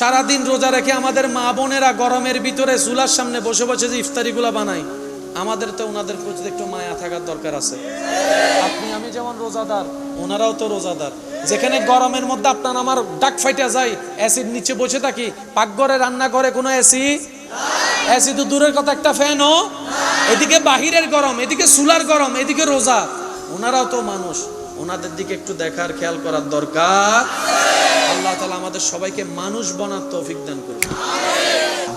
সারাদিন রোজা রেখে আমাদের মা বোনেরা গরমের ভিতরে চুলার সামনে বসে বসে যে ইফতারিগুলো বানায়, আমাদের তো ওনাদের প্রতি একটু মায়া থাকার দরকার আছে। আপনি আমি যেমন রোজাদার, ওনারাও তো রোজাদার। যেখানে গরমের মধ্যে আপনার আমার ডাক ফাইটা যায়, অ্যাসিড নিচে বসে থাকি, পাকঘরে রান্না করে কোনো এসি তো দূরের কথা, একটা ফ্যানও, এদিকে বাহিরের গরম, এদিকে চুলার গরম, এদিকে রোজা। ওনারাও তো মানুষ, ওনাদের দিকে একটু দেখার খেয়াল করার দরকার। আল্লাহ তাআলা আমাদের সবাইকে মানুষ বানার তৌফিক দান করুন।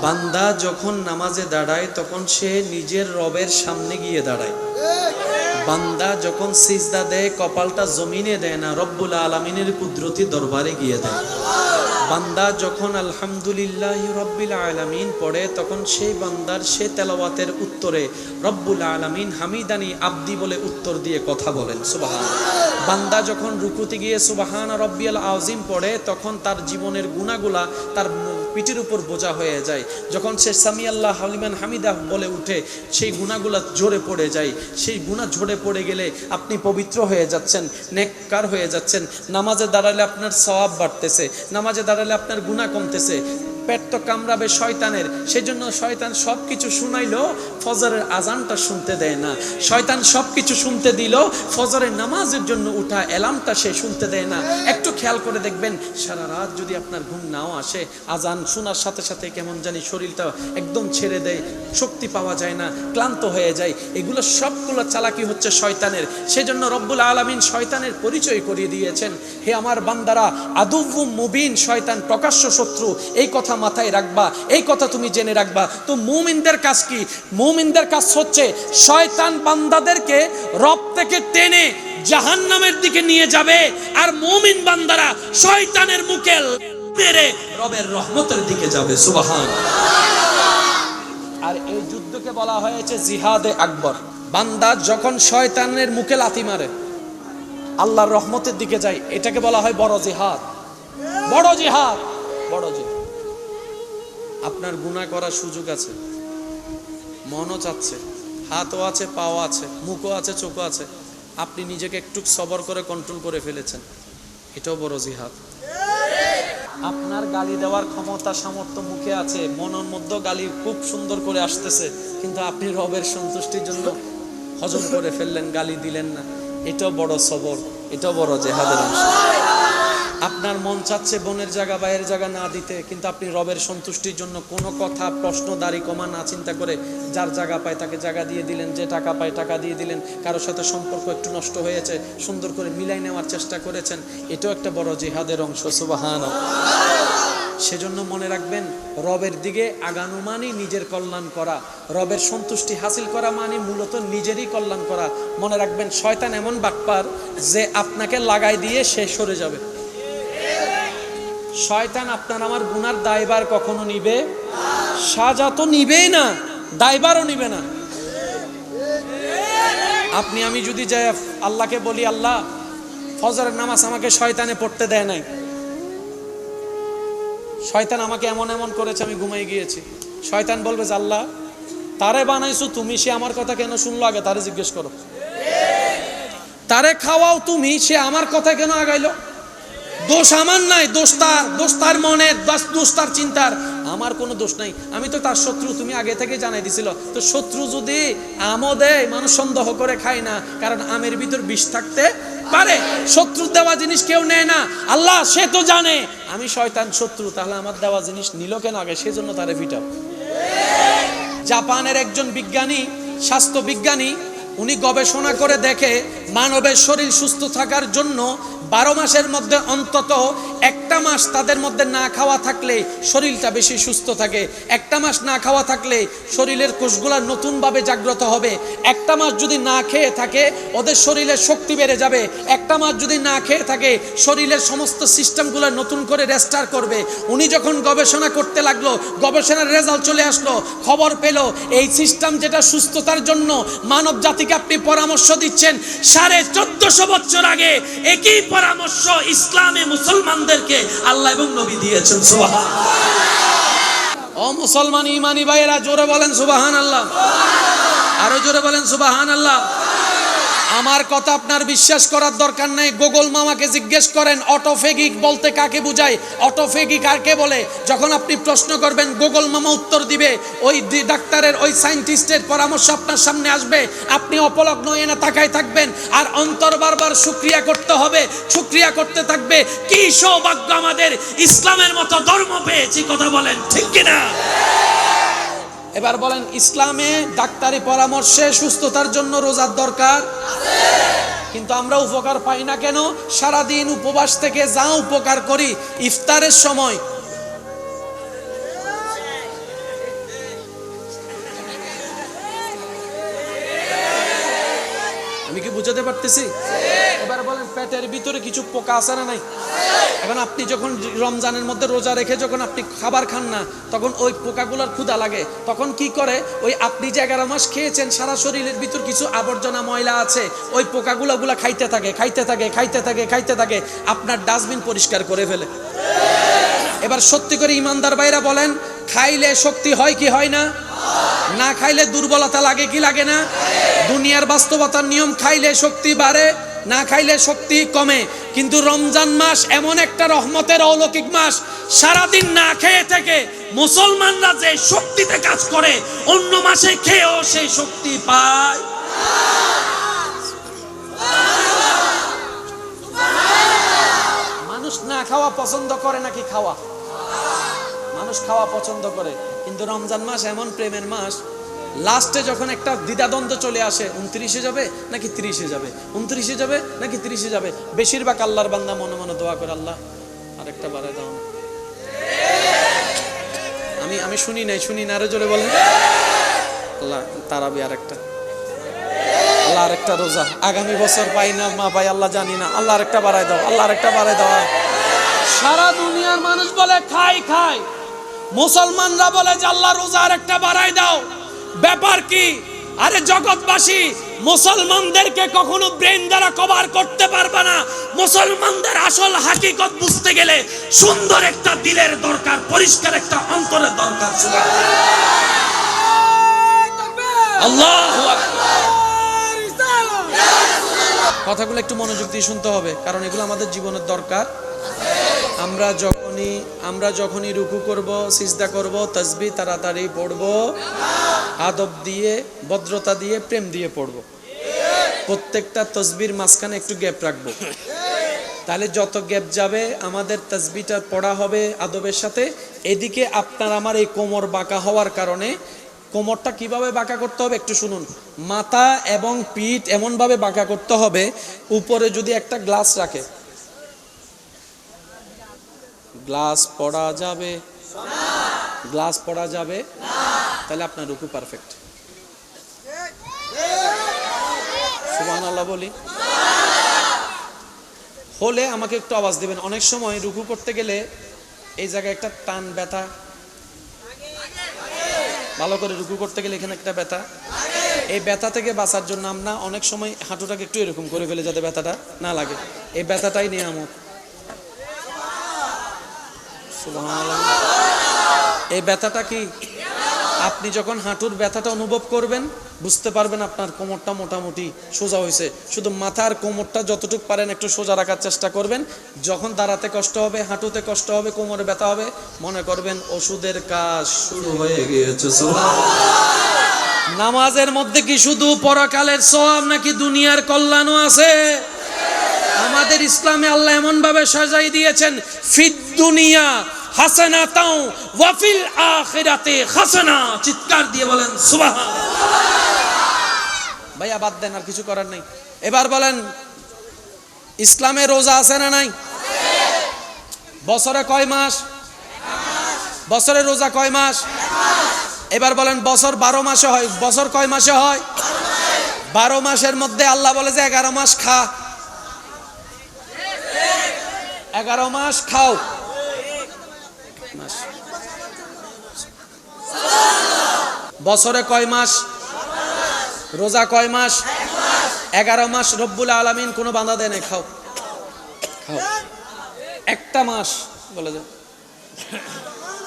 বান্দা যখন নামাজে দাঁড়ায় তখন সে নিজের রবের সামনে গিয়ে দাঁড়ায়। বান্দা যখন সিজদা দেয় কপালটা জমিনে দেয় না, রব্বুল আলামিনের কুদরতি দরবারে গিয়ে দেয়। বান্দা যখন আলহামদুলিল্লাহি রাব্বিল আলামিন পড়ে তখন সেই বান্দার সে তেলাওয়াতের উত্তরে রব্বুল আলামিন হামিদানি আব্দি বলে উত্তর দিয়ে কথা বলেন, সুবহানাল্লাহ। বান্দা যখন রুকুতে গিয়ে সুবহান রাব্বিয়াল আযীম পড়ে তখন তার জীবনের গুনাহগুলা তার পিঠের উপর বোঝা হয়ে যায়। যখন সে সামি আল্লাহ লিমান হামিদা বলে উঠে সেই গুনাহগুলা ঝরে পড়ে যায়। সেই গুনাহ ঝরে পড়ে গেলে আপনি পবিত্র হয়ে যাচ্ছেন, নেককার হয়ে যাচ্ছেন। নামাজে দাঁড়ালে আপনার সওয়াব বাড়তেছে, নামাজে দাঁড়ালে আপনার গুনাহ কমতেছে। পেট তো কামড়াবে শয়তানের, সেজন্য শয়তান সব কিছু শুনাইলো, ফজরের আজানটা শুনতে দেয় না। শয়তান সব কিছু শুনতে দিল, ফজরের নামাজের জন্য উঠা অ্যালার্মটা সে শুনতে দেয় না। একটু খেয়াল করে দেখবেন, সারা রাত যদি আপনার ঘুম নাও আসে, আজান শোনার সাথে সাথে কেমন জানি শরীরটা একদম ছেড়ে দেয়, শক্তি পাওয়া যায় না, ক্লান্ত হয়ে যায়। এগুলো সবগুলো চালাকি হচ্ছে শয়তানের। সেজন্য রব্বুল আলামিন শয়তানের পরিচয় করিয়ে দিয়েছেন, হে আমার বান্দারা, আদুউম মুবিন, শয়তান প্রকাশ্য শত্রু। এই কথা মাথায় রাখবা, এই কথা তুমি জেনে রাখবা। তো মুমিনদের কাজ কি? মুমিনদের কাজ হচ্ছে শয়তান বান্দাদেরকে রব থেকে টেনে জাহান্নামের দিকে নিয়ে যাবে, আর মুমিন বান্দারা শয়তানের মুখে মেরে রবের রহমতের দিকে যাবে, সুবহানাল্লাহ। আর এই যুদ্ধকে বলা হয়েছে জিহাদে আকবর। বান্দা যখন শয়তানের মুখে লাথি মারে আল্লাহর রহমতের দিকে যায়, এটাকে বলা হয় বড় জিহাদ। বড় জিহাদ, বড় জিহাদ। আপনার গুনাহ করার সুযোগ আছে, মনও চাচ্ছে, হাতও আছে, পাও আছে, মুখও আছে, চোখও আছে, আপনি নিজেকে একটু সবর করে কন্ট্রোল করে ফেলেছেন, এটাও বড় জিহাদ। আপনার গালি দেওয়ার ক্ষমতা সামর্থ্য মুখে আছে, মনের মধ্যে গালি খুব সুন্দর করে আসতেছে, কিন্তু আপনি রবের সন্তুষ্টির জন্য হজম করে ফেললেন, গালি দিলেন না, এটাও বড় সবর, এটাও বড় জিহাদের অংশ। আপনার মন চাচ্ছে বোনের জায়গা বাইরের জায়গা না দিতে, কিন্তু আপনি রবের সন্তুষ্টির জন্য কোনো কথা প্রশ্ন দাড়ি কমা না চিন্তা করে যার জায়গা পায় তাকে জায়গা দিয়ে দিলেন, যে টাকা পায় টাকা দিয়ে দিলেন, কারোর সাথে সম্পর্ক একটু নষ্ট হয়েছে সুন্দর করে মিলাই নেওয়ার চেষ্টা করেছেন, এটাও একটা বড় জিহাদের অংশ, সুবহানাল্লাহ। সেজন্য মনে রাখবেন, রবের দিকে আগানো মানে নিজের কল্যাণ করা, রবের সন্তুষ্টি হাসিল করা মানে মূলত নিজেরই কল্যাণ করা। মনে রাখবেন, শয়তান এমন বাটপার যে আপনাকে লাগাই দিয়ে সে সরে যাবে। শয়তান আপনার আমার গুনার দায়ভার কখনো নিবে, সাজা তো নিবেই না, দায়ভারও নিবে না। আপনি আমি যদি যাই আল্লাহকে বলি, আল্লাহ ফজরের নামাজ আমাকে শয়তানে পড়তে দেয় নাই, শয়তান আমাকে এমন এমন করেছে, আমি ঘুমাই গিয়েছি। শয়তান বলবে যে আল্লাহ তারে বানাইছো তুমি, সে আমার কথা কেন শুনলো, আগে তারে জিজ্ঞেস করো। তারে খাওয়াও তুমি, সে আমার কথা কেন আগাইলো? দোষ আমার নাই, দোষ তার মনের, দোষ তার চিন্তার, আমার কোনো দোষ নাই, আমি তো তার শত্রু, তুমি আগে থেকে জানাই দিছিল। তো শত্রু যদি আমও দেয়, মানুষ সন্দেহ করে খায় না, কারণ আমের ভিতর বিষ থাকতে পারে। শত্রু দেওয়া জিনিস কেউ নেয় না, আল্লাহ সে তো জানে আমি শয়তান শত্রু, তাহলে আমার দেওয়া জিনিস নিল কেন আগে, সেজন্য তারে পিটাও। জাপানের একজন বিজ্ঞানী, স্বাস্থ্য বিজ্ঞানী, উনি গবেষণা করে দেখে মানবের শরীর সুস্থ থাকার জন্য 12 মাসের মধ্যে অন্তত একটা মাস তাদের মধ্যে না খাওয়া থাকলে শরীরটা বেশি সুস্থ থাকে। একটা মাস না খাওয়া থাকলে শরীরের কোষগুলা নতুনভাবে জাগ্রত হবে। একটা মাস যদি না খেয়ে থাকে ওদের শরীরের শক্তি বেড়ে যাবে। একটা মাস যদি না খেয়ে থাকে শরীরের সমস্ত সিস্টেমগুলো নতুন করে রেস্টার করবে। উনি যখন গবেষণা করতে লাগলো, গবেষণার রেজাল্ট চলে আসলো, খবর পেল এই সিস্টেম যেটা সুস্থতার জন্য মানব জাতিকে আপনি পরামর্শ দিচ্ছেন, 1450 বছর আগে একই পরামর্শ ইসলামে মুসলমানদেরকে আল্লাহ এবং নবী দিয়েছেন। সুবহানাল্লাহ। ও মুসলমান ইমানি ভাইয়েরা, জোরে বলেন সুবহানাল্লাহ, আরো জোরে বলেন সুবহানাল্লাহ। আমার কথা আপনার বিশ্বাস করার দরকার নাই, গুগল মামাকে জিজ্ঞেস করেন অটোফেগিক বলতে কাকে বোঝায়, অটোফেগি কাকে বলে। যখন আপনি প্রশ্ন করবেন গুগল মামা উত্তর দিবে, ওই ডাক্তারের ওই সায়েন্টিস্টের পরামর্শ আপনার সামনে আসবে, আপনি অপলগ্ন এনে তাকায় থাকবেন আর অন্তর বারবার শুকরিয়া করতে হবে, শুকরিয়া করতে থাকবে। কি সৌভাগ্য আমাদের ইসলামের মতো ধর্ম পেয়েছি, কথা বলেন ঠিক কিনা? এবার বলেন, ইসলামে ডাক্তারি পরামর্শে সুস্থতার জন্য রোজার দরকার আছে, কিন্তু আমরা উপকার পাই না কেন? সারাদিন উপবাস থেকে যা উপকার করি, ইফতারের সময় আমি কি বুঝাতে পারতেছি? এবার বলেন, পেটের ভিতরে কিছু পোকা আছে না নাই? এখন আপনি যখন রমজানের মধ্যে রোজা রেখে যখন আপনি খাবার খান না, তখন ওই পোকাগুলোর ক্ষুধা লাগে। তখন কি করে, ওই আপনি যে 11 মাস খেয়েছেন, সারা শরীরের ভিতর কিছু আবর্জনা ময়লা আছে, ওই পোকাগুলো খাইতে থাকে, খাইতে থাকে, খাইতে থাকে, খাইতে থাকে, আপনার ডাস্টবিন পরিষ্কার করে ফেলে। এবার সত্যি করে ইমানদার ভাইরা বলেন, খাইলে শক্তি হয় কি হয় না? না খাইলে দুর্বলতা লাগে কি লাগে না? দুনিয়ার বাস্তবতার নিয়ম, খাইলে শক্তি বাড়ে, না খাইলে শক্তি কমে। কিন্তু রমজান মাস এমন একটা রহমতের অলৌকিক মাস, সারাদিন না খেয়ে থেকে মুসলমানরা যে শক্তিতে কাজ করে, অন্য মাসে খেয়েও সেই শক্তি পায়। মানুষ না খাওয়া পছন্দ করে নাকি খাওয়া? মানুষ খাওয়া পছন্দ করে, কিন্তু রমজান মাস এমন প্রেমের মাস, লাস্টে যখন একটা দ্বিধাদ্বন্দ্ব চলে আসে, 29-এ যাবে নাকি 30-এ যাবে, 29-এ যাবে নাকি 30-এ যাবে, বেশিরভাগ আল্লাহর বান্দা মনে মনে দোয়া করে, আল্লাহ আরেকটা বাড়ায় দাও না। আমি শুনি না, আরো জোরে বলেন, আল্লাহ তারাবি আরেকটা, আল্লাহ আরেকটা রোজা, আগামী বছর পাই না মা পাই আল্লাহ জানি না, আল্লাহ আরেকটা বাড়ায় দাও, আল্লাহ আরেকটা বাড়ায় দাও। সারা দুনিয়ার মানুষ বলে খাই খাই, মুসলমানরা বলে যে আল্লাহ রোজা আরেকটা বাড়ায় দাও। ব্যাপার কি? আরে জগৎবাসী, মুসলমানদেরকে কখনো ব্রেন দ্বারা কভার করতে পারবে না। মুসলমানদের আসল হাকিকত বুঝতে গেলে সুন্দর একটা দিলের দরকার, পরিষ্কার একটা অন্তরের দরকার। আল্লাহু আকবার। কথাগুলো একটু মনোযোগ দিয়ে শুনতে হবে, কারণ এগুলো আমাদের জীবনের দরকার। আমরা যখনই রুকু করব, সিজদা করব, তাসবিহ তাড়াতাড়ি পড়ব, আদব দিয়ে, ভদ্রতা দিয়ে, প্রেম দিয়ে পড়ব। প্রত্যেকটা তাসবিহর মাঝখানে একটু গ্যাপ রাখবো, তাহলে যত গ্যাপ যাবে আমাদের তাসবিহটা পড়া হবে আদবের সাথে। এদিকে আপনার আমার এই কোমর বাঁকা হওয়ার কারণে, কোমরটা কিভাবে বাঁকা করতে হবে একটু শুনুন। মাথা এবং পিঠ এমন ভাবে বাঁকা করতে হবে, উপরে যদি একটা গ্লাস রাখে, গ্লাস পড়া যাবে, গ্লাস পড়া যাবে, তাহলে আপনার রুকু পারফেক্ট। সুবহানাল্লাহ বলি হলে আমাকে একটু আওয়াজ দিবেন। অনেক সময় রুকু করতে গেলে এই জায়গায় একটা টান, ব্যথা, ভালো করে রুকু করতে গেলে এখানে একটা ব্যথা, এই ব্যথা থেকে বাঁচার জন্য আমরা অনেক সময় হাঁটুটাকে একটু এরকম করে ফেলে যাতে ব্যথাটা না লাগে। এই ব্যথাটাই নিয়ামত। এই ব্যথাটা কি? আপনি যখন হাঁটুর ব্যথাটা অনুভব করবেন, বুঝতে পারবেন আপনার কোমরটা মোটামুটি সোজা হয়েছে। শুধু মাথার কোমরটা যতটুকু পারেন একটু সোজা রাখার চেষ্টা করবেন। যখন দাঁড়াতে কষ্ট হবে, হাঁটুতে কষ্ট হবে, কোমরে ব্যথা হবে, মনে করবেন ওষুধের কাজ শুরু হয়ে গিয়েছে। নামাজের মধ্যে কি শুধু পরকালের সওয়াব নাকি দুনিয়ার কল্যাণও আছে? আমাদের ইসলামে আল্লাহ এমন ভাবে সাজাই দিয়েছেন, ফিদ দুনিয়া হাসানাতাও ওয়া ফিল আখিরাতে হাসানা। চিৎকার দিয়ে বলেন সুবহানাল্লাহ। ভাইয়া বাদ দেন, আর কিছু করার নেই। এবার বলেন, ইসলামে রোজা আছে না নাই? বছরে কয় মাস? বছরে রোজা কয় মাস? এবার বলেন, বছর 12 মাসে হয়। বছর কয় মাসে হয়? 12 মাসের মধ্যে আল্লাহ বলে যে 11 মাস খা, 11 মাস খাও। বছরে কয় মাস? রোজা কয় মাস? 11 মাস। রব্বুল আলামিন কোনো বাধা দেয় না, খাও খাও। একটা মাস বলে যে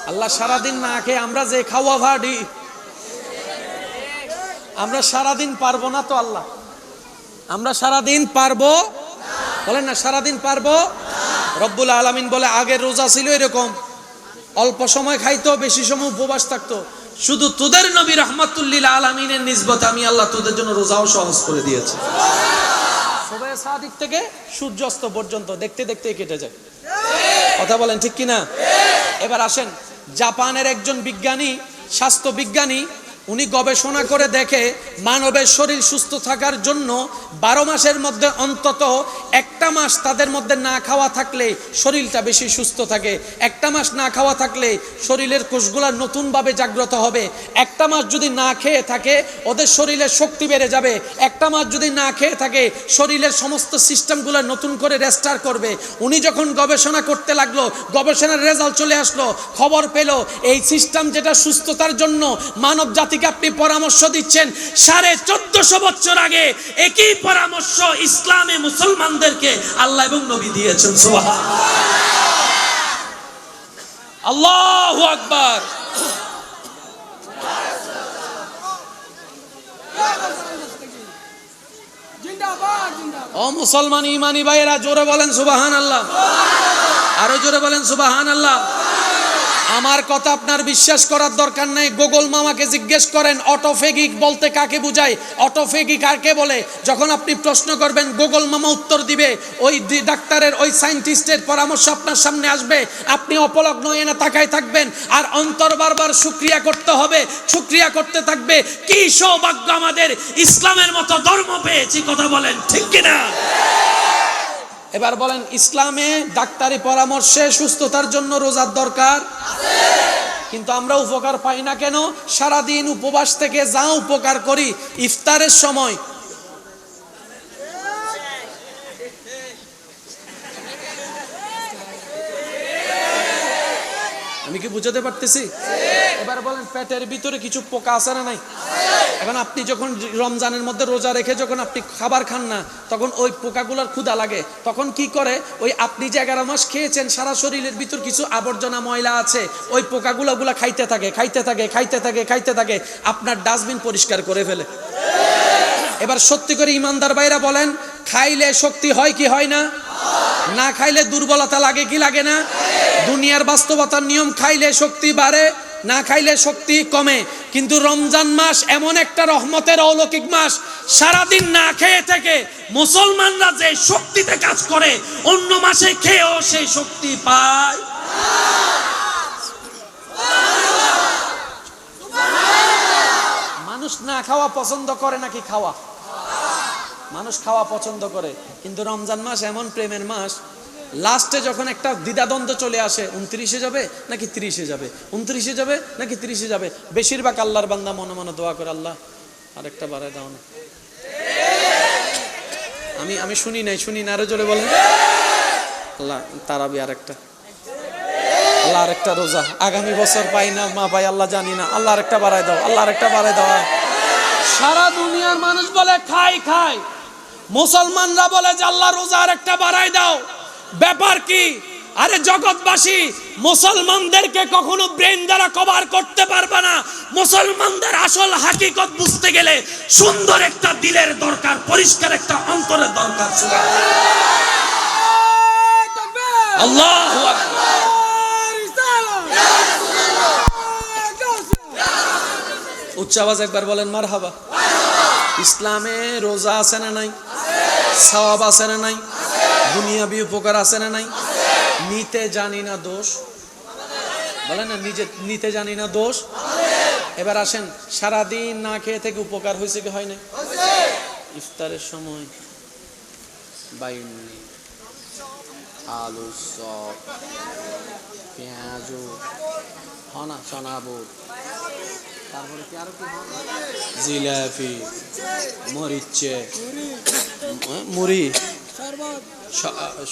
আল্লাহ সারাদিন না খেয়ে আমরা যে খাওয়া ভাড়ি, আমরা সারাদিন পারবো না তো আল্লাহ। আমরা সারাদিন পারবো, বলেন না সারাদিন পারবো। রব্বুল আলামিন বলে আগের রোজা ছিল এরকম, অল্প সময় খাইতো, বেশি সময় উপবাস থাকতো। শুধু তোদের নবী রাহমাতুল্লিল আলামিনের নিসবতে আমি আল্লাহ তোদের জন্য রোজাও সহজ করে দিয়েছি। সুবহে সাদিক থেকে সূর্যাস্ত পর্যন্ত দেখতে দেখতে কেটে যায়। কথা বলেন ঠিক কিনা? এবার আসেন, জাপানের একজন বিজ্ঞানী, স্বাস্থ্য বিজ্ঞানী, উনি গবেষণা করে দেখে মানবের শরীর সুস্থ থাকার জন্য 12 মাসের মধ্যে অন্তত একটা মাস তাদের মধ্যে না খাওয়া থাকলে শরীরটা বেশি সুস্থ থাকে। একটা মাস না খাওয়া থাকলে শরীরের কোষগুলো নতুনভাবে জাগ্রত হবে। একটা মাস যদি না খেয়ে থাকে ওদের শরীরের শক্তি বেড়ে যাবে। একটা মাস যদি না খেয়ে থাকে শরীরের সমস্ত সিস্টেমগুলো নতুন করে রেস্টার করবে। উনি যখন গবেষণা করতে লাগলো, গবেষণার রেজাল্ট চলে আসলো, খবর পেল এই সিস্টেম যেটা সুস্থতার জন্য মানব জাতিকে আপনি পরামর্শ দিচ্ছেন, 1450 বছর আগে একই পরামর্শ ইসলামে মুসলমানদেরকে আল্লাহ এবং নবী দিয়েছেন। সুবহানাল্লাহ, আল্লাহু আকবার। ও মুসলমান ইমানি ভাইয়েরা, জোরে বলেন সুবহানাল্লাহ, আরো জোরে বলেন সুবহানাল্লাহ। আমার কথা আপনার বিশ্বাস করার দরকার নাই। গুগল মামাকে জিজ্ঞেস করেন অটোফেগিক বলতে কাকে বোঝায়, অটোফেগি কাকে বলে। যখন আপনি প্রশ্ন করবেন গুগল মামা উত্তর দিবে, ওই ডাক্তারের ওই সায়েন্টিস্টের পরামর্শ আপনার সামনে আসবে। আপনি অপলক নয় না তাকায় থাকবেন আর অন্তর বারবার শুকরিয়া করতে হবে, শুকরিয়া করতে থাকবে। কি সৌভাগ্য আমাদের ইসলামের মতো ধর্ম পেয়েছি। কথা বলেন ঠিক কিনা? এবার বলেন, ইসলামে ডাক্তারি পরামর্শে সুস্থতার জন্য রোজার দরকার আছে, কিন্তু আমরা উপকার পাই না কেন? সারাদিন উপবাস থেকে যা উপকার করি ইফতারের সময় আমি কি বুঝাতে পারতেছি? এবার বলেন, পেটের ভিতরে কিছু পোকা আছে না নাই? এখন আপনি যখন রমজানের মধ্যে রোজা রেখে যখন আপনি খাবার খান না, তখন ওই পোকাগুলোর ক্ষুধা লাগে। তখন কি করে, ওই আপনি যে 11 মাস খেয়েছেন সারা শরীরের ভিতর কিছু আবর্জনা ময়লা আছে, ওই পোকাগুলো খাইতে থাকে, খাইতে থাকে, খাইতে থাকে, খাইতে থাকে, আপনার ডাস্টবিন পরিষ্কার করে ফেলে। এবার সত্যি করে ইমানদার ভাইরা বলেন, খাইলে শক্তি হয় কি হয় না? না খাইলে দুর্বলতা লাগে কি লাগে না? দুনিয়ার বাস্তবতার নিয়ম, খাইলে শক্তি বাড়ে, না খাইলে শক্তি কমে। কিন্তু রমজান মাস এমন একটা রহমতের অলৌকিক মাস, সারাদিন না খেয়ে থেকে মুসলমানরা যে শক্তিতে কাজ করে অন্য মাসে খেয়েও সেই শক্তি পায়। মানুষ না খাওয়া পছন্দ করে নাকি খাওয়া? মানুষ খাওয়া পছন্দ করে, কিন্তু রমজান মাস এমন প্রেমের মাস, লাস্টে যখন একটা দ্বিধাদ্বন্দ্ব চলে আসে, 29-এ যাবে নাকি 30-এ যাবে, 29-এ যাবে নাকি 30-এ যাবে, বেশিরভাগ আল্লাহর বান্দা মনে মনে দোয়া করে, আল্লাহ আরেকটা বাড়ায় দাও না। আমি শুনি না, আরো জোরে বলেন, আল্লাহ তারাবি আরেকটা, আল্লাহ আরেকটা রোজা আগামী বছর পাই না মা পাই আল্লাহ জানি না, আল্লাহ আরেকটা বাড়ায় দাও, আল্লাহ আরেকটা বাড়ায় দাও। সারা দুনিয়ার মানুষ বলে খাই, মুসলমানরা বলে যে আল্লাহ রোজা আরেকটা বাড়ায় দাও। ব্যাপার কি? আরে জগৎবাসী মুসলমানদেরকে কখনো ব্রেন দ্বারা কভার করতে পারবে না। মুসলমানদের আসল হাকিকত বুঝতে গেলে সুন্দর একটা দিলের দরকার, পরিষ্কার একটা অন্তরের দরকার। আল্লাহু আকবার। উচ্চ আওয়াজ একবার বলেন মারহাবা। ইসলামে রোজা আছে না নাই? সওয়াব আছে না নাই? দুনিয়াবি উপকার আছে না নাই? নিতে জানি না দোষ, বলেন না, নিতে জানি না দোষ। এবার আসেন, সারাদিন না খেয়ে থেকে উপকার হয়েছে কি হয় না? ইফতারের সময় বাইনি, আলু চপ, পেঁয়াজ, হনা চনাবুট, তারপরে কি আরো কি, জিলাপি, মরিচে, মুড়ি,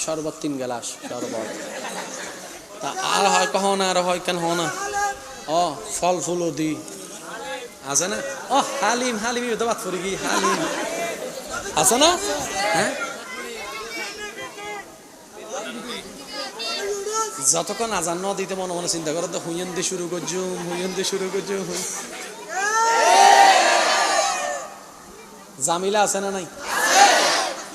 শরবত 3 গ্লাস শরবত, তা আর হয় কখন, আর হয় কেন হনা, ও ফল ফুল দি আছে না, ও হালিম তো বাদ পড়ে গিয়ে হালিম আছে না? হ্যাঁ, যতক্ষণ আজান ন দিতে মনে মনে চিন্তা করো তো, হুইয়েন দিয়ে শুরু করছুম। জামিলা আছে না নাই?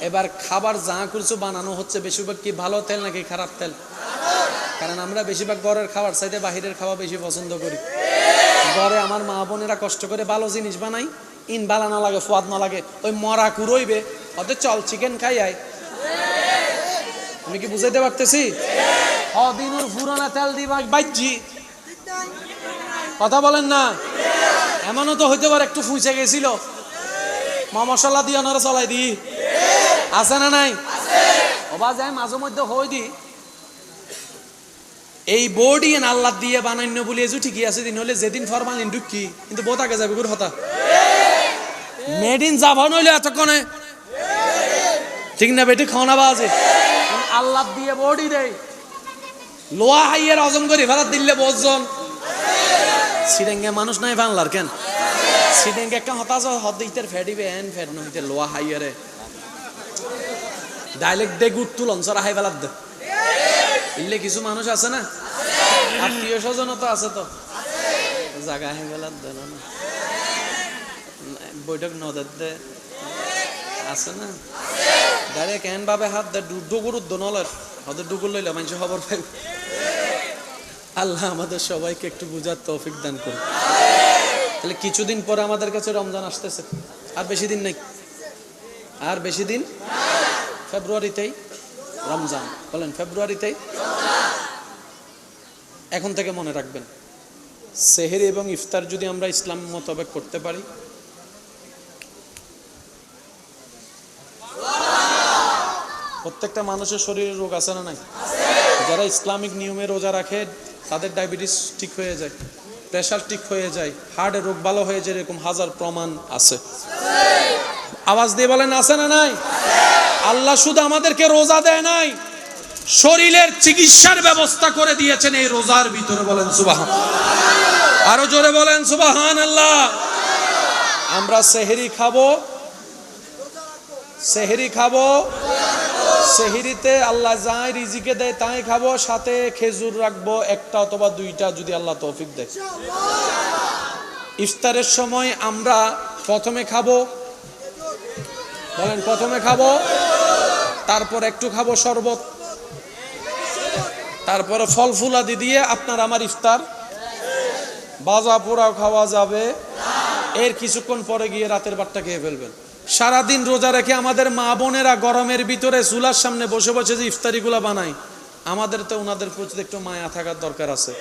এবার খাবার যা কিছু বানানো হচ্ছে বেশিরভাগ কি ভালো তেল নাকি খারাপ তেল? কারণ আমরা বেশিরভাগ ঘরের খাবার চাইতে বাহিরের খাওয়া বেশি পছন্দ করি। ঘরে আমার মা বোনেরা কষ্ট করে ভালো জিনিস বানাই, ইন বালা না লাগে, সোয়াদ না লাগে, ওই মরা কুরইবে ওদের চল চিকেন খাই আয়। আমি কি বুঝাইতে পারতেছি? দিনুর পুরানা তেল দিবা বাইজি, কথা বলেন না? এমনও তো হইতে পারে একটু ফুঁচে গেছিল, মশলা দিয়ে ওনারা চলাই দি, আছে না নাই? ওবা যায় মাঝে মধ্যে হই দি এই বডি এন আল্লাহ দিয়ে বানাইন্য বলি এজু ঠিকই আছে, দিন হলে যেদিন ফরমালিন ঢুকি কিন্তু বোতাকে যাবে গুর হতা মেড ইন জাপান হইলে এতক্ষণে ঠিক না বেটি খাওয়া বাজে আল্লাহ দিয়ে বডি দেয় লোয়া হাইয়ের হজম করি ফেরাত দিলে বোঝন সিডেঙ্গে মানুষ নাই বাংলার কেন সিডেঙ্গে একটা হতাশ হদিতের ফেডিবে এন ফেড নইতে লোয়া হাইয়ারে ডাইরেক্ট দে গুড তুলন সরা হাই ফেলাত দে ইল্লে কিছু মানুষ আছে না, আত্মীয় স্বজন তো আছে, তো জায়গা হাই ফেলাত দে না বৈঠক নদের দে আছে না, ডাইরেক্ট কেন ভাবে হাত দে ডুগুর উদ্দনলের হদের ডুগুর লইলে মানুষ খবর পাই। আল্লাহ আমাদের সবাইকে একটু বুঝার তৌফিক দান করুন। তাহলে কিছুদিন পরে আমাদের কাছে রমজান আসতেছে, আর বেশি দিন নেই, আর বেশি দিন, ফেব্রুয়ারিতেই রমজান। বলেন ফেব্রুয়ারিতেই। এখন থেকে মনে রাখবেন, সেহরি এবং ইফতার যদি আমরা ইসলাম মোতাবেক করতে পারি, প্রত্যেকটা মানুষের শরীরে রোগ আছে না নাই? যারা ইসলামিক নিয়মে রোজা রাখে তাদের ডায়াবেটিস ঠিক হয়ে যায়, প্রেশার ঠিক হয়ে যায়, হার্টের রোগ ভালো হয়ে যায়, এরকম হাজার প্রমাণ আছে। আওয়াজ দিয়ে বলেন আছে না নাই? আল্লাহ শুধু আমাদেরকে রোজা দেয় নাই, শরীরের চিকিৎসার ব্যবস্থা করে দিয়েছেন এই রোজার ভিতরে। বলেন সুবহান, আরো জোরে বলেন সুবহানাল্লাহ। আমরা সেহরি খাবো, সেহরি খাবো, সেহরিতে আল্লাহ যাই রিজিকে দেয় তাই খাবো, সাথে খেজুর রাখবো একটা অথবা দুইটা যদি আল্লাহ তৌফিক দেয়। ইফতারের সময় আমরা প্রথমে খাবো, বলেন প্রথমে খাবো, তারপর একটু খাবো শরবত, তারপরে ফল ফুলাদি দিয়ে আপনার আমার ইফতার। ভাজা পোড়াও খাওয়া যাবে, এর কিছুক্ষণ পরে গিয়ে রাতের ভাতটা খেয়ে ফেলবেন। সারাদিন রোজা রেখে আমাদের মা বোনেরা গরমের ভিতরে চুলার সামনে বসে বসে যে ইফতারিগুলা বানাই, আমাদের তো ওনাদের প্রতি একটু মায়া থাকার দরকার আছে।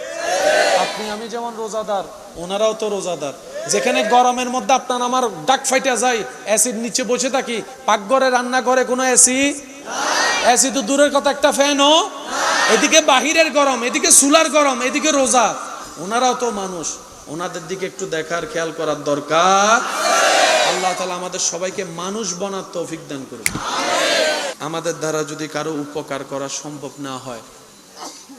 আপনি আমি যেমন রোজাদার, ওনারাও তো রোজাদার। যেখানে গরমের মধ্যে আপনার আমার ডাক ফাইটা যায়, অ্যাসিড নিচে বসে থাকি, পাকঘরে রান্নাঘরে কোনো এসি, এসি তো দূরের কথা, একটা ফ্যানও, এদিকে বাহিরের গরম, এদিকে চুলার গরম, এদিকে রোজা, ওনারাও তো মানুষ, ওনাদের দিকে একটু দেখার খেয়াল করার দরকার। আল্লাহ তাআলা আমাদের সবাইকে মানুষ বানার তৌফিক দান করুন। আমাদের দ্বারা যদি কারো উপকার করা সম্ভব না হয়,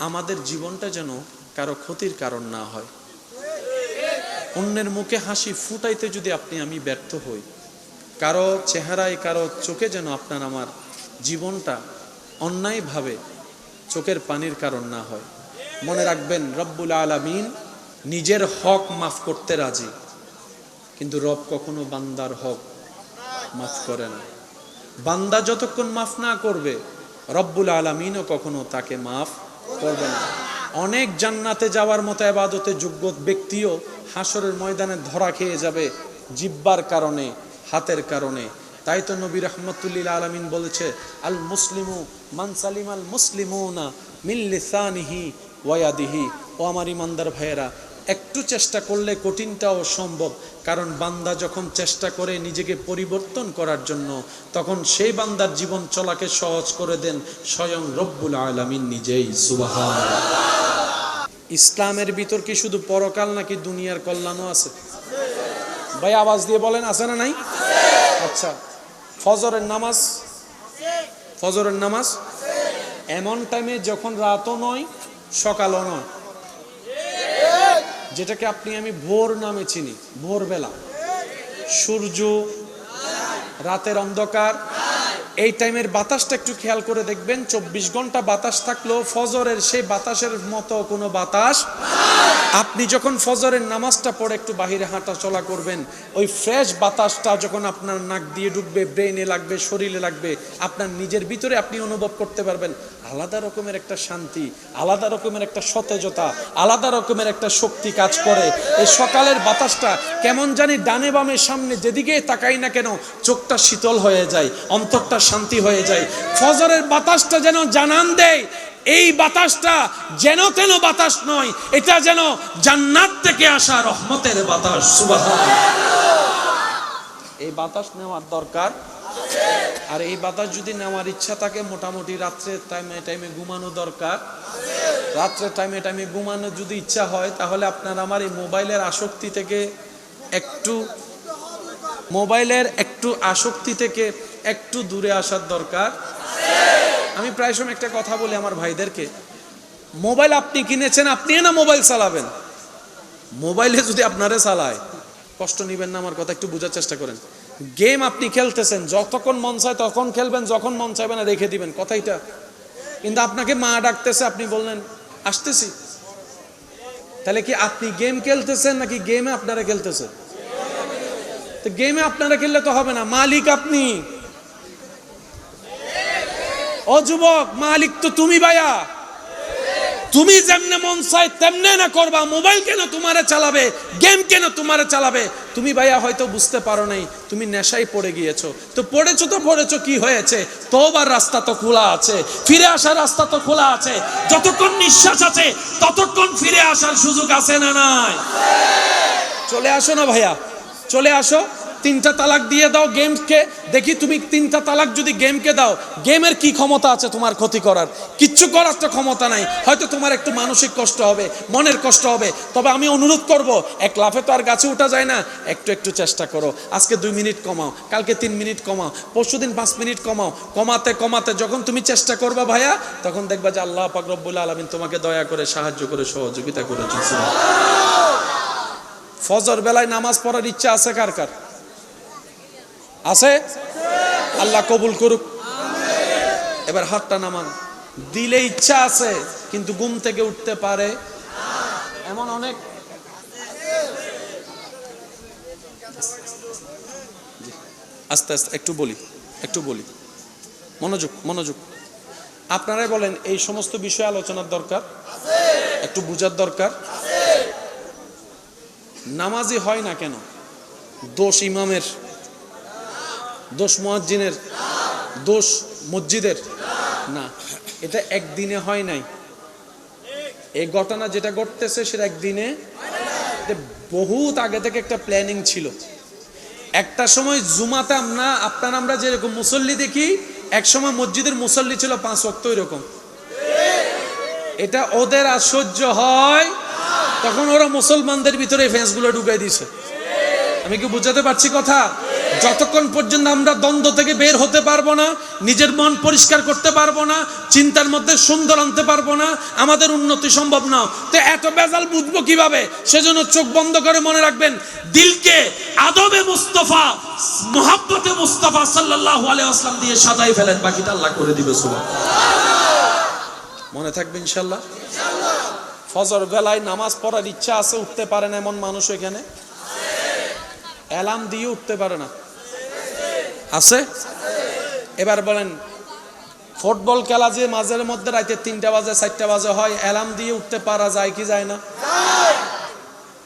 আমাদের জীবনটা যেন কারো ক্ষতির কারণ না হয়। অন্যের মুখে হাসি ফুটাইতে যদি আপনি আমি ব্যর্থ হই, কারো চেহারায় কারো চোখে যেন আপনার আমার জীবনটা অন্যায়ভাবে চোখের পানির কারণ না হয়। মনে রাখবেন, রব্বুল আলামিন নিজের হক মাফ করতে রাজি, কিন্তু রব কখনো বান্দার হক মাফ করে না। বান্দা যতক্ষণ মাফ না করবে, রব্বুল আলামিনও কখনো তাকে মাফ করবে না। অনেক জান্নাতে যাওয়ার মতো ইবাদতে যোগ্য ব্যক্তিও হাসরের ময়দানে ধরা খেয়ে যাবে জিহ্বার কারণে, হাতের কারণে। তাই তো নবী রাহমাতুল্লিল আলামিন বলেছে, আল মুসলিমু মান সালিমাল মুসলিমুনা মিন লিসানিহি ওয়া ইয়াদিহি। ও আমার ইমানদার ভাইয়েরা, একটু চেষ্টা করলে কঠিনটাও সম্ভব। কারণ বান্দা যখন চেষ্টা করে নিজেকে পরিবর্তন করার জন্য, তখন সেই বান্দার জীবন চলাকে সহজ করে দেন স্বয়ং রব্বুল আলামিন নিজেই। সুবহানাল্লাহ। ইসলামের ভিতর কি শুধু পরকাল নাকি দুনিয়ার কল্যাণও আছে? ভাই আওয়াজ দিয়ে বলেন, আছে না নাই? আচ্ছা, ফজরের নামাজ, ফজরের নামাজ এমন টাইমে যখন রাতও নয় সকালও নয়, যেটাকে আপনি আমি ভোর নামে চিনি। ভোরবেলা, সূর্য, রাতের অন্ধকার, এই টাইমের বাতাসটা একটু খেয়াল করে দেখবেন। 24 ঘন্টা বাতাস থাকলেও ফজরের সেই বাতাসের মতো কোনো বাতাস আপনি যখন ফজরের নামাজটা পড়ে একটু বাহিরে হাঁটা চলা করবেন, ওই ফ্রেশ বাতাসটা যখন আপনার নাক দিয়ে ঢুকবে, ব্রেনে লাগবে, শরীরে লাগবে, আপনার নিজের ভিতরে আপনি অনুভব করতে পারবেন আলাদা রকমের একটা শান্তি, আলাদা রকমের একটা সতেজতা, আলাদা রকমের একটা শক্তি কাজ করে। এই সকালের বাতাসটা কেমন জানি ডানে বামে সামনে যেদিকে তাকাই না কেন চোখটা শীতল হয়ে যায়, অন্তরটা শান্তি হয়ে যায়। ফজরের বাতাসটা যেন জানান দেয় এই বাতাসটা যেন তেন বাতাস নয়, এটা যেন জান্নাত থেকে আসা রহমতের বাতাস। সুবহানাল্লাহ। এই বাতাস নেওয়ার দরকার। আর এই বাতাস যদি নেওয়ার ইচ্ছা থাকে, মোটামুটি রাত্রের টাইমে ঘুমানো দরকার। রাত্রের টাইমে ঘুমানো যদি ইচ্ছা হয়, তাহলে আপনার আমার এই মোবাইলের আসক্তি থেকে একটু দূরে আসার দরকার। আমি প্রায় সময় একটা কথা বলি আমার ভাইদেরকে, মোবাইল আপনি কিনেছেন, আপনি না মোবাইল চালাবেন। মোবাইলে যদি আপনারে চালায়, কষ্ট নিবেন না, আমার কথা একটু বোঝার চেষ্টা করেন। গেম আপনি খেলতেছেন, যতক্ষণ মন চায় তখন খেলবেন, যখন মন চাইবে না রেখে দিবেন, কথাইটা। কিন্তু আপনাকে মা ডাকতেছে, আপনি বললেন আসতেছি, তাহলে কি আপনি গেম খেলতেছেন নাকি গেমে আপনারা খেলতেছেন? তো গেমে আপনারা খেললে তো হবে না, মালিক আপনি। ও যুবক, মালিক তো তুমি ভাইয়া। তুমি যেমনে মন চাই তেমনে না করবা। মোবাইল কেন তোমারে চালাবে, গেম কেন তোমারে চালাবে? তুমি ভাইয়া হয়তো বুঝতে পারো নাই, তুমি নেশায় পড়ে গিয়েছো। তো পড়েছো, কি হয়েছে? তওবার রাস্তা তো খোলা আছে, ফিরে আসার রাস্তা তো খোলা আছে। যতক্ষণ নিঃশ্বাস আছে ততক্ষণ ফিরে আসার সুযোগ আছে না নাই? চলে আসো না ভাইয়া, চলে আসো। 3টা তালাক দিয়ে দাও গেমকে, দেখি তুমি 3টা তালাক যদি গেমকে দাও, গেমের কি ক্ষমতা আছে তোমার ক্ষতি করার? কিচ্ছু করার তো ক্ষমতা নাই। হয়তো তোমার একটু মানসিক কষ্ট হবে, মনের কষ্ট হবে, তবে আমি অনুরোধ করব, এক লাফে তো আর গাছে উঠা যায় না। একটু চেষ্টা করো। আজকে 2 মিনিট কমাও, কালকে 3 মিনিট কমাও, পরশুদিন 5 মিনিট কমাও। কমাতে যখন তুমি চেষ্টা করবা ভাইয়া, তখন দেখবা যে আল্লাহ পাক রব্বুল আলামিন তোমাকে দয়া করে, সাহায্য করে, সহযোগিতা করেছেন। ফজর বেলায় নামাজ পড়ার ইচ্ছা আছে কার কার? আছে? আল্লাহ কবুল করুক। এবার হাতটা নামান। দিলে ইচ্ছা আছে কিন্তু ঘুম থেকে উঠতে পারে এমন অনেক। আস্তে আস্তে একটু বলি, মনোযোগ। আপনারাই বলেন, এই সমস্ত বিষয়ে আলোচনার দরকার, একটু বুঝার দরকার। নামাজি হয় না কেন? দোষ ইমামের, দোষ মুয়াজ্জিনের, দোষ মসজিদের না। এটা একদিনে হয় নাই। এই ঘটনা যেটা ঘটতেছে সেটা একদিনে, বহুত আগে থেকে একটা প্ল্যানিং ছিল। একটা সময় জুমাতে আমরা যেরকম মুসল্লি দেখি, এক সময় মসজিদের মুসল্লি ছিল 5 ওয়াক্ত এরকম। এটা ওদের আর সহ্য হয়, তখন ওরা মুসলমানদের ভিতরে ফেন্সগুলো ঢুকাই দিয়েছে। আমি কি বুঝাতে পারছি কথা? যতক্ষণ পর্যন্ত আমরা দ্বন্দ্ব থেকে বের হতে পারবো না, নিজের মন পরিষ্কার করতে পারবো না, চিন্তার মধ্যে সুন্দর আনতে পারবো না, আমাদের উন্নতি সম্ভব না। তো এত বেজাল বুঝবো কিভাবে? সেজন্য চোখ বন্ধ করে মনে রাখবেন, দিলকে আদবে মুস্তাফা, মুহাব্বতে মুস্তাফা সাল্লাল্লাহু আলাইহি ওয়াসাল্লাম দিয়ে সাজাই ফেলেন, বাকিটা আল্লাহ করে দিবে। সুবহানাল্লাহ। মনে থাকবে ইনশাআল্লাহ। ফজর বেলায় নামাজ পড়ার ইচ্ছা আছে, উঠতে পারে না এমন মানুষ এখানে? অ্যালার্ম দিয়ে উঠতে পারে না? আছে? এবার বলেন, ফুটবল খেলা যে মাঝের মধ্যে রাতে 3টা বাজে 4টা বাজে হয়, অ্যালার্ম দিয়ে উঠতে পারা যায় কি যায় না?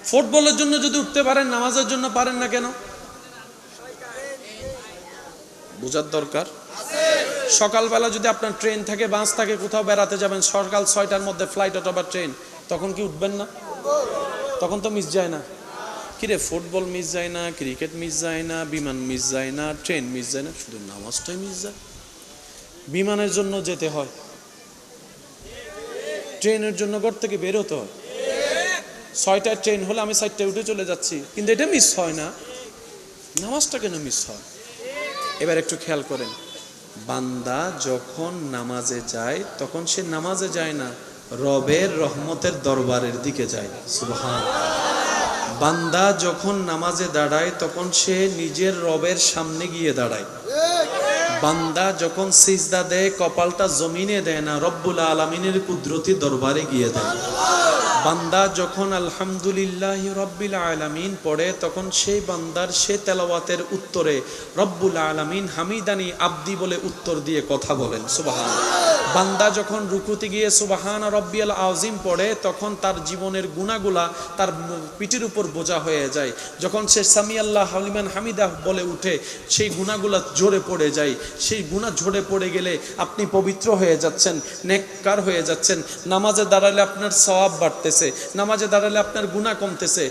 ফুটবলের জন্য যদি উঠতে পারেন, নামাজের জন্য পারেন না কেন? বুঝার দরকার। সকালবেলা যদি আপনার ট্রেন থাকে, বাস থাকে, কোথাও বেড়াতে যাবেন, সকাল 6টার মধ্যে ফ্লাইট অথবা ট্রেন, তখন কি উঠবেন না? তখন তো মিস যায় না। কিরে, ফুটবল মিস যায় না, ক্রিকেট মিস যায় না, বিমান মিস যায় না, ট্রেন মিস যায় না, শুধু নামাজটাই মিস যায়। বিমানের জন্য যেতে হয়, ট্রেনের জন্য ঘর থেকে বের হতে হয়। 6টায় ট্রেন হলে আমি 4টায় উঠে চলে যাচ্ছি, কিন্তু এটা মিস হয় না। নামাজটা কেন মিস হয়? এবার একটু খেয়াল করেন, বান্দা যখন নামাজে যায়, তখন সে নামাজে যায় না, রবের রহমতের দরবারের দিকে যায়। সুবহানাল্লাহ। বান্দা যখন নামাজে দাঁড়ায়, তখন সে নিজের রবের সামনে গিয়ে দাঁড়ায়। বান্দা যখন সিজদা দেয়, কপালটা জমিনে দেয় না, রব্বুল আলামিনের কুদরতি দরবারে গিয়ে দেয়। বান্দা যখন আলহামদুলিল্লাহি রাব্বিল আলামিন পড়ে তখন সেই বান্দার সে তেলাওয়াতের উত্তরে রব্বুল আলামিন হামিদানি আব্দি বলে উত্তর দিয়ে কথা বলেন সুবহানাল্লাহ। বান্দা যখন রুকুতে গিয়ে সুবহান রব্বিয়াল আযীম পড়ে তখন তার জীবনের গুনাহগুলা তার পিঠের উপর বোঝা হয়ে যায়। যখন সে সামি আল্লাহু লিমান হামিদা বলে উঠে সেই গুনাহগুলা ঝরে পড়ে যায়। সেই গুনাহ ঝরে পড়ে গেলে আপনি পবিত্র হয়ে যাচ্ছেন, নেককার হয়ে যাচ্ছেন। নামাজে দাঁড়ালে আপনার সওয়াব বাড়তেছে, নামাজে দাঁড়ালে আপনার গুনাহ কমতেছে।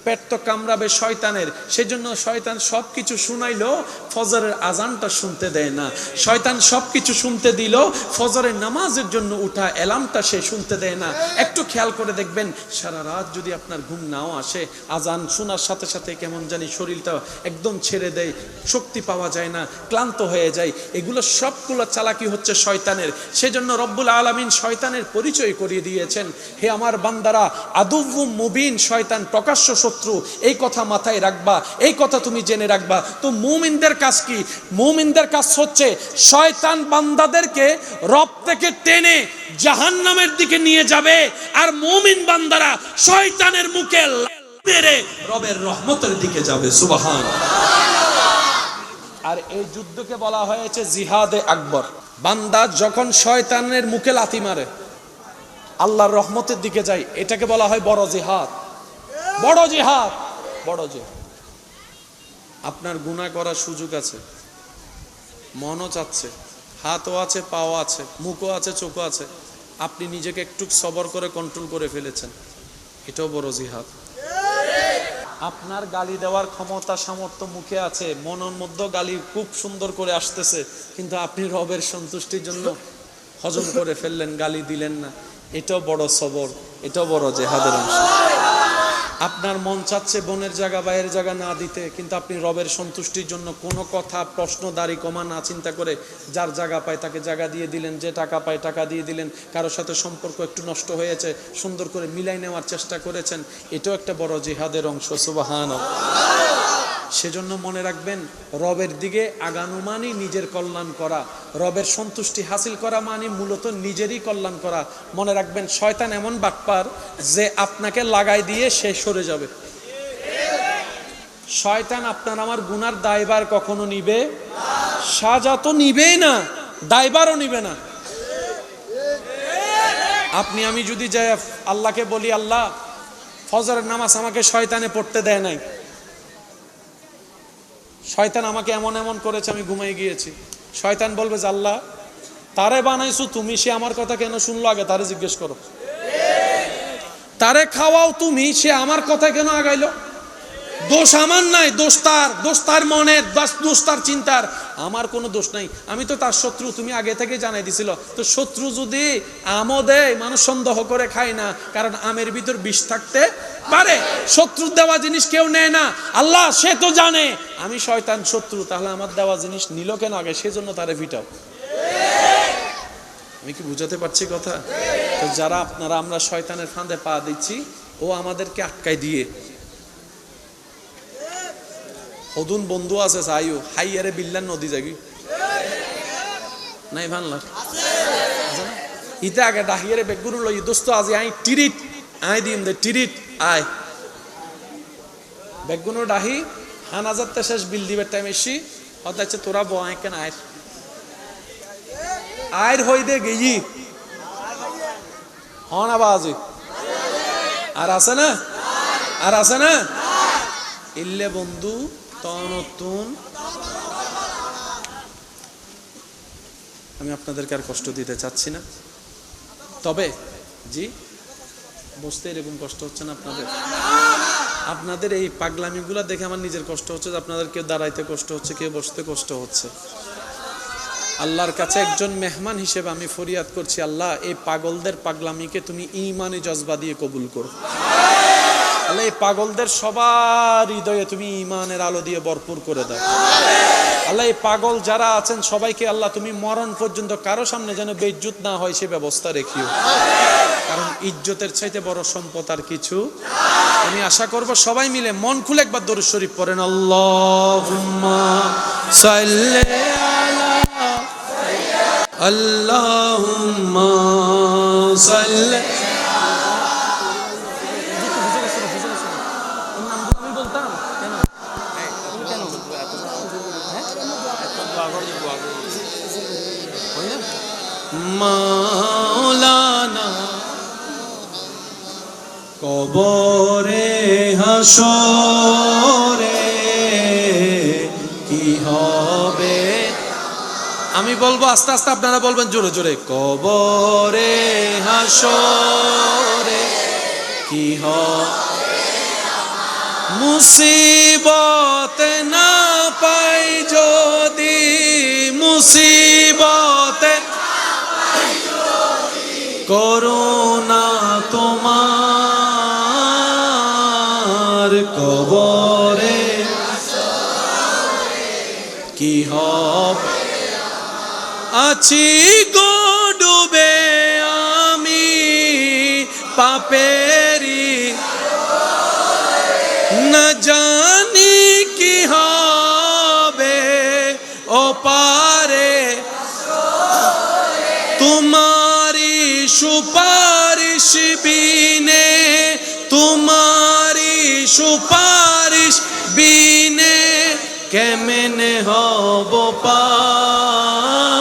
পেট তো কামড়াবে শয়তানের, সেজন্য শয়তান সব কিছু শুনাইলো ফজরের আজানটা শুনতে দেয় না। শয়তান সব কিছু শুনতে দিল, ফজরের নামাজের জন্য উঠা অ্যালার্মটা সে শুনতে দেয় না। একটু খেয়াল করে দেখবেন, সারা রাত যদি আপনার ঘুম নাও আসে, আজান শোনার সাথে সাথে কেমন জানি শরীরটা একদম ছেড়ে দেয়, শক্তি পাওয়া যায় না, ক্লান্ত হয়ে যায়। এগুলো সবগুলো চালাকি হচ্ছে শয়তানের। সেজন্য রব্বুল আলামিন শয়তানের পরিচয় করিয়ে দিয়েছেন, হে আমার বান্দারা, আদুউম মুবিন, শয়তান প্রকাশ্য শত্রু। এই কথা মাথায় রাখবা, এই কথা তুমি জেনে রাখবা। তো মুমিনদের কাজ কি? মুমিনদের কাজ হচ্ছে শয়তান বান্দাদেরকে রব থেকে টেনে জাহান্নামের দিকে নিয়ে যাবে, আর মুমিন বান্দারা শয়তানের মুখে মেরে রবের রহমতের দিকে যাবে। সুবহানাল্লাহ। আর এই যুদ্ধকে বলা হয়েছে জিহাদে আকবর। বান্দা যখন শয়তানের মুখে লাথি মারে আল্লাহর রহমতের দিকে যায়, এটাকে বলা হয় বড় জিহাদ। বড় জিহাদ, বড় জিহাদ। আপনার গুনাহ করার সুযোগ আছে, মনও চাচ্ছে, হাতও আছে, পাও আছে, মুখও আছে, চোখও আছে, আপনি নিজেকে একটু সবর করে কন্ট্রোল করে ফেলেছেন, এটাও বড় জিহাদ। আপনার গালি দেওয়ার ক্ষমতা সামর্থ্য মুখে আছে, মনের মধ্যে গালি খুব সুন্দর করে আসতেছে, কিন্তু আপনি রবের সন্তুষ্টির জন্য হজম করে ফেললেন, গালি দিলেন না, এটাও বড় সবর, এটাও বড় জিহাদের অংশ। আপনার মন চাচ্ছে বোনের জায়গা বাইরের জায়গা না দিতে, কিন্তু আপনি রবের সন্তুষ্টির জন্য কোনো কথা প্রশ্ন দাড়ি কমা না চিন্তা করে যার জায়গা পায় তাকে জায়গা দিয়ে দিলেন, যে টাকা পায় টাকা দিয়ে দিলেন, কারোর সাথে সম্পর্ক একটু নষ্ট হয়েছে সুন্দর করে মিলাই নেওয়ার চেষ্টা করেছেন, এটাও একটা বড় জিহাদের অংশ। সুবহানাল্লাহ। সেজন্য মনে রাখবেন, রবের দিকে আগানো মানে নিজের কল্যাণ করা, রবের সন্তুষ্টি হাসিল করা মানে মূলত নিজেরই কল্যাণ করা। মনে রাখবেন, শয়তান এমন বাটপার যে আপনাকে লাগাই দিয়ে সে সরে যাবে। শয়তান আপনার আমার গুনার দায়ভার কখনো নিবে, সাজা তো নিবেই না, দায়ভারও নিবে না। আপনি আমি যদি যাই আল্লাহকে বলি, আল্লাহ ফজরের নামাজ আমাকে শয়তানে পড়তে দেয় নাই, শয়তান আমাকে এমন এমন করেছে, আমি ঘুমাই গিয়েছি। শয়তান বলবে যে আল্লাহ তারে বানাইছো তুমি, সে আমার কথা কেন শুনলো, আগে তারে জিজ্ঞেস করো। তারে খাওয়াও তুমি, সে আমার কথা কেন আগাইলো? দোষ আমার নাই, দোষ তার, দোষ তার মনের, দোষ তার চিন্তার, আমার কোনো দোষ নাই। আমি তো তার শত্রু, তুমি আগে থেকে জানাই দিছিল। তো শত্রু যদি আমও দেয়, মানুষ সন্দেহ করে খায় না, কারণ আমের ভিতর বিষ থাকতে পারে। শত্রুর দেওয়া জিনিস কেউ নেয় না। আল্লাহ সে তো জানে আমি শয়তান শত্রু, তাহলে আমার দেওয়া জিনিস নিল কেন আগে? সেজন্য তারে ভিটাও। আমি কি বুঝাতে পারছি কথা? তো যারা আপনারা আমরা শয়তানের ফাঁদে পা দিচ্ছি, ও আমাদেরকে আটকাই দিয়ে। হদুন বন্ধু আছে সাইও হাইয়ারে বিল্লান নদী জাগি নাই ভানলা ইতা আগে ডাহিয়ারে বেগুরু লই দোস্ত আজি আই টিরিট আই দিম দে টিরিট আয় বেগুনো ডাহি হানাজাতে শেষ বিল দিবে টাইম এসি হতাছে তোরা বয় কেন আয় আয়ের হই দে গেই হন আবাজি আর আছে না, আর আছে না ইল্লে বন্ধু তনতুন। আমি আপনাদেরকে আর কষ্ট দিতে চাচ্ছি না, তবে জি বসতে এরকম কষ্ট হচ্ছে না আপনাদের? আপনাদের এই পাগলামিগুলো দেখে আমার নিজের কষ্ট হচ্ছে, আপনাদের কেউ দাঁড়াইতে কষ্ট হচ্ছে, কেউ বসতে কষ্ট হচ্ছে। আল্লাহর কাছে একজন মেহমান হিসেবে আমি ফরিয়াদ করছি, আল্লাহ এই পাগলদের পাগলামিকে তুমি ঈমানি জজবা দিয়ে কবুল করো। আল্লাহ এই পাগলদের সবার হৃদয়ে তুমি ঈমানের আলো দিয়ে ভরপুর করে দাও। আল্লাহ এই পাগল যারা আছেন সবাইকে আল্লাহ তুমি মরণ পর্যন্ত কারো সামনে যেন বেইজ্জত না হয় সে ব্যবস্থা রেখিও, কারণ ইজ্জতের চাইতে বড় সম্পদ আর কিছু। আমি আশা করব সবাই মিলে মন খুলে একবার দরুদ শরীফ পড়েন, আল্লাহুম্মা সাল্লি আলা আল্লাহুম্মা সাল্লি মাওলানা। কবরে হাসরে কি হবে, আমি বলবো আস্তে আস্তে, আপনারা বলবেন জোরে জোরে। কবরে হাসরে কি হবে, মুসিবতে না পাই যদি, মুসিবতে করুণা তোমার, কবরে কি হবে, আছি গো ডুবে আমি পাপেরি, না জানি কি হবে ও পারে, তোমারি সুপারিশ বিনে, তোমারি সুপারিশ বিনে কেমনে হব পার,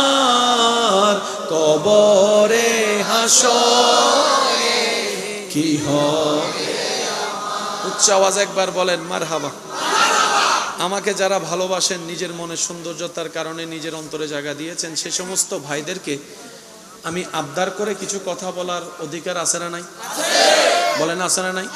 কবরে হাসরে কি হবে। উচ্চ আওয়াজ একবার বলেন মারহাবা। আমাকে যারা ভালোবাসেন, নিজের মনের সৌন্দর্যতার কারণে নিজের অন্তরে জায়গা দিয়েছেন, সে সমস্ত ভাইদেরকে আমি আবদার করে কিছু কথা বলার অধিকার আছে না নাই? বলেন আছে না নাই?